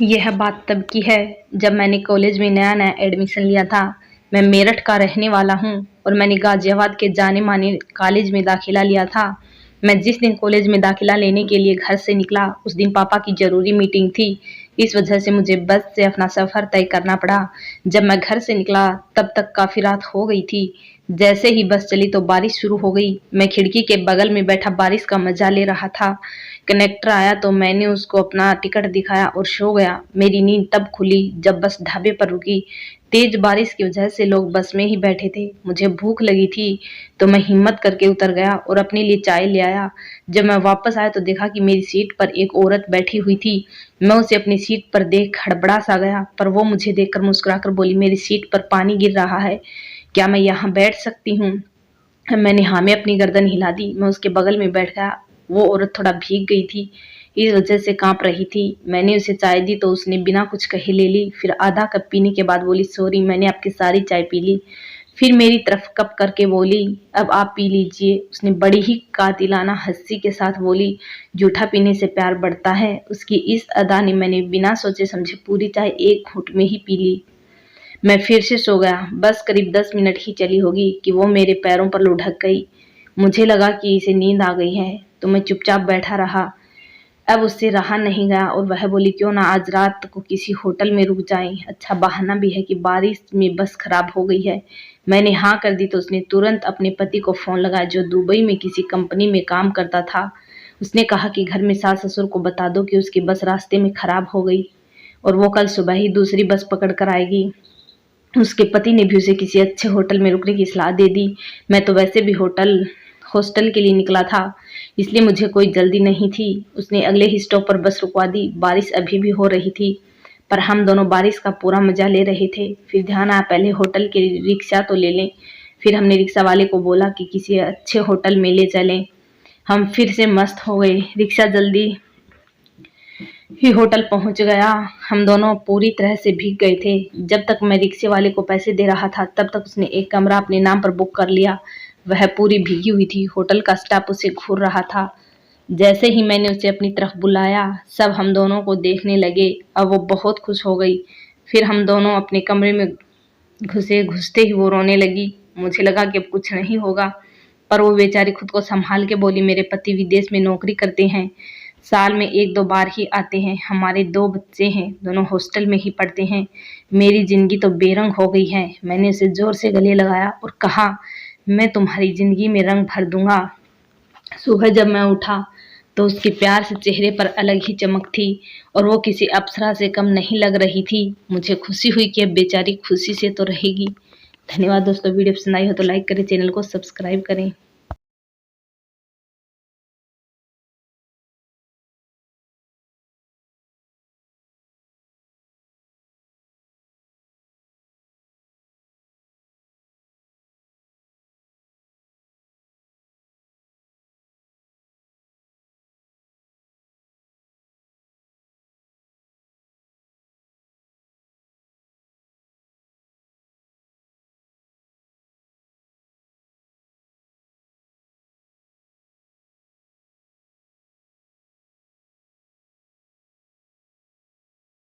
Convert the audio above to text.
यह बात तब की है जब मैंने कॉलेज में नया नया एडमिशन लिया था। मैं मेरठ का रहने वाला हूँ और मैंने गाजियाबाद के जाने माने कॉलेज में दाखिला लिया था। मैं जिस दिन कॉलेज में दाखिला लेने के लिए घर से निकला उस दिन पापा की ज़रूरी मीटिंग थी। इस वजह से मुझे बस से अपना सफ़र तय करना पड़ा। जब मैं घर से निकला तब तक काफ़ी रात हो गई थी। जैसे ही बस चली तो बारिश शुरू हो गई। मैं खिड़की के बगल में बैठा बारिश का मजा ले रहा था। कंडक्टर आया तो मैंने उसको अपना टिकट दिखाया और सो गया। मेरी नींद तब खुली जब बस ढाबे पर रुकी। तेज बारिश की वजह से लोग बस में ही बैठे थे। मुझे भूख लगी थी तो मैं हिम्मत करके उतर गया और अपने लिए चाय ले आया। जब मैं वापस आया तो देखा कि मेरी सीट पर एक औरत बैठी हुई थी। मैं उसे अपनी सीट पर देख हड़बड़ा सा गया, पर वो मुझे देखकर मुस्कुराकर बोली, मेरी सीट पर पानी गिर रहा है, क्या मैं यहाँ बैठ सकती हूँ? मैंने हाँ में अपनी गर्दन हिला दी। मैं उसके बगल में बैठ गया। वो औरत थोड़ा भीग गई थी, इस वजह से कांप रही थी। मैंने उसे चाय दी तो उसने बिना कुछ कहे ले ली। फिर आधा कप पीने के बाद बोली, सॉरी मैंने आपकी सारी चाय पी ली। फिर मेरी तरफ कप करके बोली, अब आप पी लीजिए। उसने बड़ी ही कातिलाना हंसी के साथ बोली, जूठा पीने से प्यार बढ़ता है। उसकी इस अदा ने मैंने बिना सोचे समझे पूरी चाय एक घूंट में ही पी ली। मैं फिर से सो गया। बस करीब 10 मिनट ही चली होगी कि वो मेरे पैरों पर लुढ़क गई। मुझे लगा कि इसे नींद आ गई है तो मैं चुपचाप बैठा रहा। अब उससे रहा नहीं गया और वह बोली, क्यों ना आज रात को किसी होटल में रुक जाएं। अच्छा बहाना भी है कि बारिश में बस खराब हो गई है। मैंने हाँ कर दी तो उसने तुरंत अपने पति को फ़ोन लगाया जो दुबई में किसी कंपनी में काम करता था। उसने कहा कि घर में सास ससुर को बता दो कि उसकी बस रास्ते में खराब हो गई और वो कल सुबह ही दूसरी बस पकड़ कर आएगी। उसके पति ने भी उसे किसी अच्छे होटल में रुकने की सलाह दे दी। मैं तो वैसे भी हॉस्टल के लिए निकला था, इसलिए मुझे कोई जल्दी नहीं थी। उसने अगले ही स्टॉप पर बस रुकवा दी। बारिश अभी भी हो रही थी पर हम दोनों बारिश का पूरा मजा ले रहे थे। फिर ध्यान आया, पहले होटल के रिक्शा तो ले लें। फिर हमने रिक्शा वाले को बोला कि किसी अच्छे होटल में ले चलें। हम फिर से मस्त हो गए। रिक्शा जल्दी ही होटल पहुंच गया। हम दोनों पूरी तरह से भीग गए थे। जब तक मैं रिक्शे वाले को पैसे दे रहा था तब तक उसने एक कमरा अपने नाम पर बुक कर लिया। वह पूरी भीगी हुई थी। होटल का स्टाफ उसे घूर रहा था। जैसे ही मैंने उसे अपनी तरफ बुलाया सब हम दोनों को देखने लगे। अब वो बहुत खुश हो गई। फिर हम दोनों अपने कमरे में घुसे। घुसते ही वो रोने लगी। मुझे लगा कि अब कुछ नहीं होगा, पर वो बेचारी खुद को संभाल के बोली, मेरे पति विदेश में नौकरी करते हैं, साल में 1-2 बार ही आते हैं। हमारे 2 बच्चे हैं, दोनों हॉस्टल में ही पढ़ते हैं। मेरी जिंदगी तो बेरंग हो गई है। मैंने उसे जोर से गले लगाया और कहा, मैं तुम्हारी जिंदगी में रंग भर दूंगा। सुबह जब मैं उठा तो उसके प्यार से चेहरे पर अलग ही चमक थी और वो किसी अप्सरा से कम नहीं लग रही थी। मुझे खुशी हुई कि अब बेचारी खुशी से तो रहेगी। धन्यवाद दोस्तों। वीडियो पसंद आई हो तो लाइक करें, चैनल को सब्सक्राइब करें।